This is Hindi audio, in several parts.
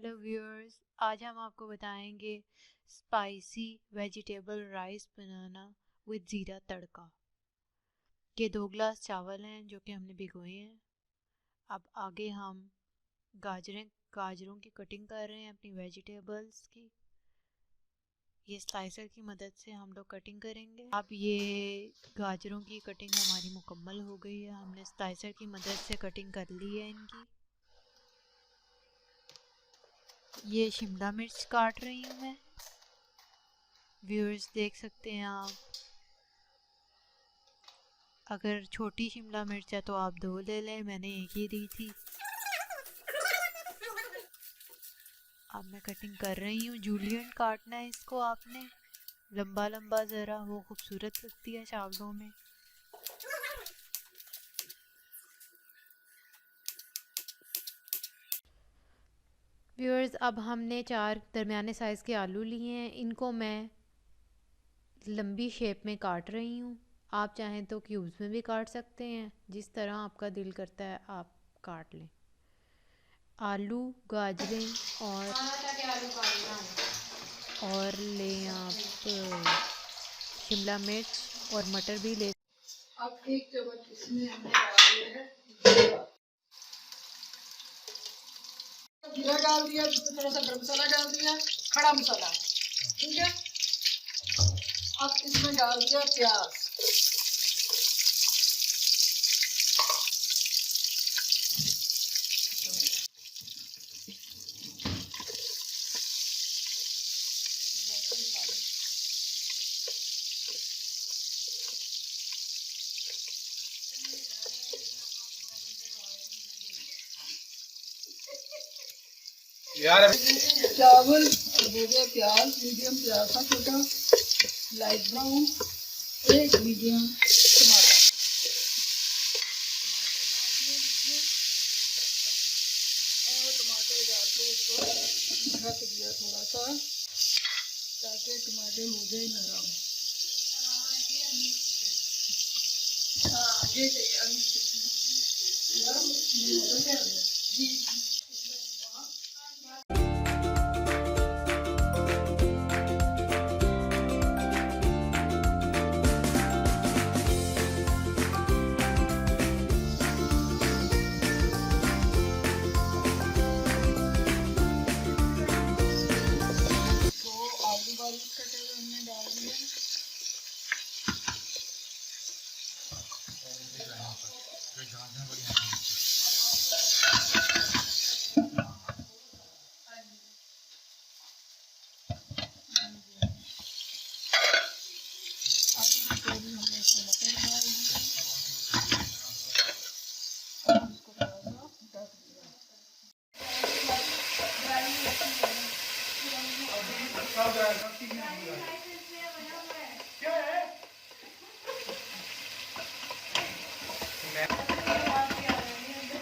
हेलो व्यूअर्स, आज हम आपको बताएंगे spicy vegetable rice banana with ज़ीरा तड़का। ये 2 गिलास चावल हैं जो कि हमने भिगोए हैं। अब आगे हम गाजरों की कटिंग कर रहे हैं अपनी वेजिटेबल्स की। ये स्लाइसर की मदद से हम लोग कटिंग करेंगे। अब ये गाजरों की कटिंग हमारी मुकम्मल हो गई है। हमने स्लाइसर की मदद से कटिंग कर ली है इनकी। ये शिमला मिर्च काट रही हूँ मैं। व्यूअर्स देख सकते हैं आप, अगर छोटी शिमला मिर्च है तो आप 2 ले लें, मैंने एक ही दी थी। अब मैं कटिंग कर रही हूँ। जूलियन काटना है इसको आपने, लंबा लंबा ज़रा, वो खूबसूरत लगती है चावलों में। व्यूअर्स, अब हमने 4 दरमियाने साइज़ के आलू लिए हैं। इनको मैं लंबी शेप में काट रही हूँ। आप चाहें तो क्यूब्स में भी काट सकते हैं, जिस तरह आपका दिल करता है आप काट लें। आलू, गाजरें और लें आप शिमला मिर्च और मटर भी ले। अब 1 चम्मच इसमें हमने डाल दिया है जीरा। जीरा डाल दिया, थोड़ा सा गरम मसाला डाल दिया, खड़ा मसाला, ठीक है। अब इसमें डाल दिया प्याज, यार चावल हो गया, प्याज मीडियम प्याज था छोटा, लाइट ब्राउन, 1 मीडियम टमाटर, और टमाटर डाल के इसको ढक दिया थोड़ा सा, ताकि टमाटर हो जाए नरम। हाँ ये जी।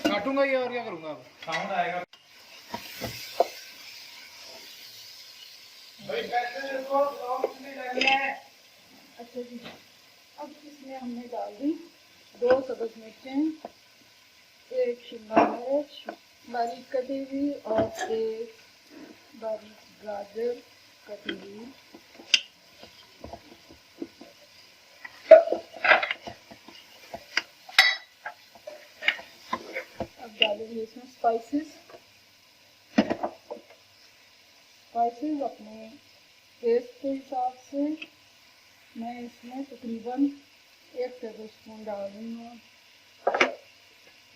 काटूंगा ये और क्या करूंगा, अब साउंड आएगा। अच्छा जी, अब इसमें हमने डाल दी 2 सब्ज़ मिर्चें, 1 शिमला मिर्च बारीक कटी हुई और 1 बारीक गाजर कटी हुई। अब डालेंगे इसमें स्पाइसेस अपने टेस्ट के हिसाब से। मैं इसमें तकरीबन 1 टेबल स्पून डाल रही हूँ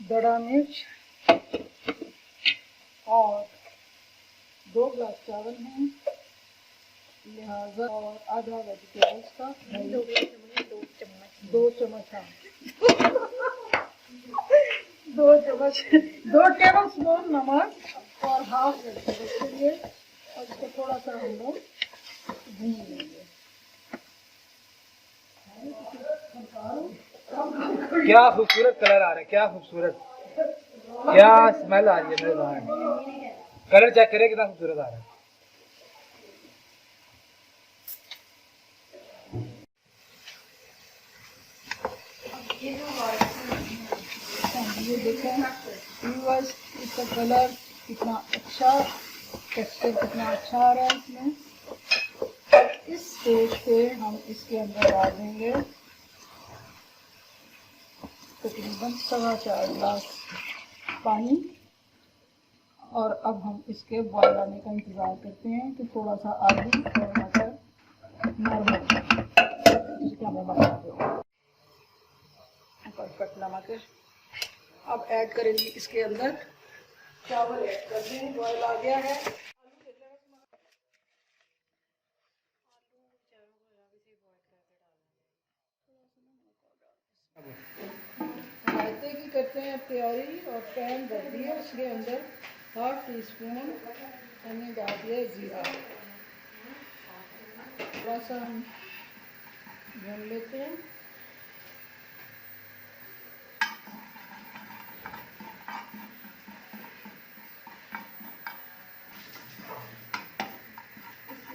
बड़ा मिर्च, और 2 गिलास चावल हैं लिहाजा, और आधा वेजिटेबल्स का 2 चम्मच हाँ 2 चम्मच 2 टेबल स्पून नमक और हाफ वेजिटेबल्स के लिए, और इसको थोड़ा सा हम लोग भून लेंगे। क्या खूबसूरत कलर आ रहा है, क्या खूबसूरत, क्या स्मेल आ रही है मेरे बाहर। कलर चेक करें कितना खूबसूरत आ रहा है। ये देखें व्यूअर्स, इसका कलर कितना अच्छा टेक्सचर कितना अच्छा आ रहा है इसमें। अब इस स्टेज पे हम इसके अंदर डाल देंगे तकरीबन 4.25 गिलास पानी। और अब हम इसके बॉयल आने का इंतज़ार करते हैं कि थोड़ा सा आलू और मटर नरम हो जाए। परफेक्ट नमक है। अब ऐड करेंगे इसके अंदर चावल ऐड कर दें, बॉयल आ गया है। रायते की करते हैं तैयारी और पैन रख दिया, उसके अंदर 1/2 टीस्पून हमने डाल दिया जीरा। थोड़ा सा हम भून लेते हैं।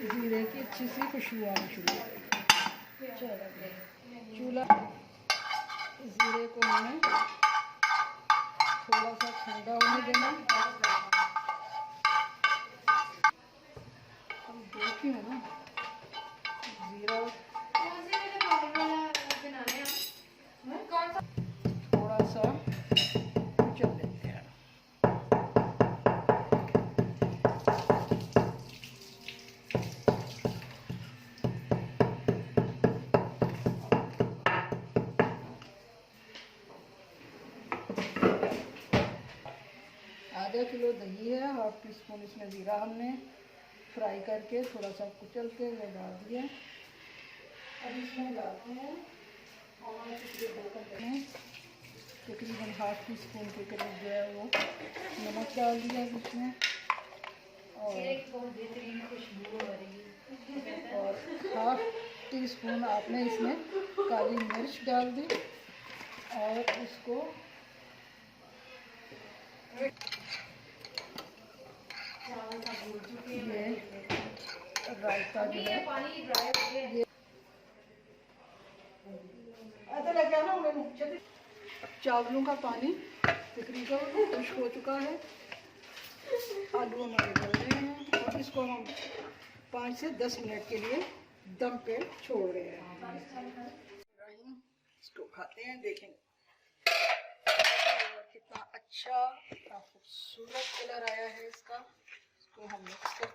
जीरे की अच्छी सी खुशबू आनी शुरू हो गई। चूल्हा जीरे को हमें थोड़ा सा ठंडा होने देना। हम देखिए ना जीरा थोड़ा सा कुचल लेते हैं। आधा किलो दही है, 1/2 टीस्पून इसमें ज़ीरा हमने फ्राई करके थोड़ा सा कुचल के वो डाल दिया। अब इसमें डालते हैं तकरीबन 1/2 टीस्पून के करीब जो है वो नमक डाल दिया इसमें। और 1/2 टीस्पून आपने इसमें काली मिर्च डाल दी और उसको ये रायता जो है ये चावलों का पानी तकरीबन खुश्क हो चुका है। आलू हमारे गल रहे हैं और इसको हम 5 से 10 मिनट के लिए दम पे छोड़ रहे हैं। इसको खाते हैं, देखेंगे कितना अच्छा, कितना खूबसूरत कलर आया है इसका। इसको हम मिक्स करते हैं।